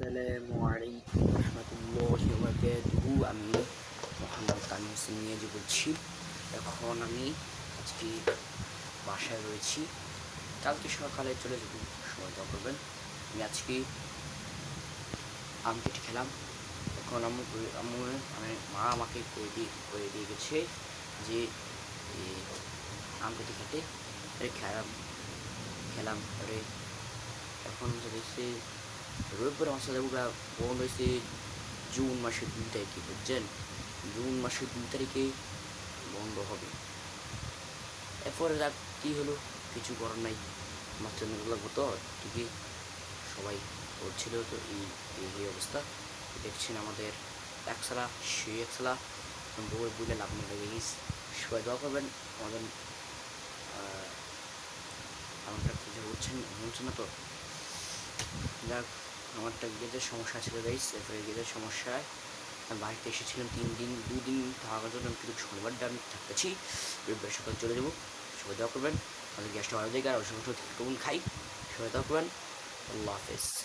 আসসালামু আলাইকুম রহমতুল্লাহি ওয়া বারাকাতুহু। আমি মোহাম্মদ কামিল হোসেন নিয়াজি বলছি। এখন আমি আজকে বাসায় রয়েছি, কালকে সকালে চলে যাব, সময় দেওয়া করবেন। আমি আজকে আম কেটে খেলাম। এখন মা আমাকে করে দিয়ে গেছে যে আম কেটে খেতে খেলাম পরে এখন হচ্ছে রোববার আমার সাথে বন্ধ হয়েছে জুন মাসের 2 তারিখে, বুঝছেন? জুন মাসের 2 তারিখে বন্ধ হবে। এরপরে রাত কী হলো, কিছু করার নাই, মাত্র লাগবো তো ঠিকই সবাই বলছিল। তো এই অবস্থা দেখছেন আমাদের একসালা সেই একসালা বই বইলে লাভ নেই লেগে গেছে। সবাই দোয়া করবেন আমাদের আমারটা কিছু হচ্ছে না তো। যাক, আমারটা গেজের সমস্যা ছিল গাইস। এরপরে গেজের সমস্যায় আমি বাড়িতে এসেছিলাম 3 দিন 2 দিন থাকার জন্য। আমি কিন্তু শনিবারটা আমি থাকতেছি, রবিবার সকালে চলে যাবো। সবাই দোয়া করবেন আমাদের গ্যাসটা ভালো জায়গা আর ওই সমস্ত খাই। সবাই দোয়া করবেন। আল্লাহ হাফেজ।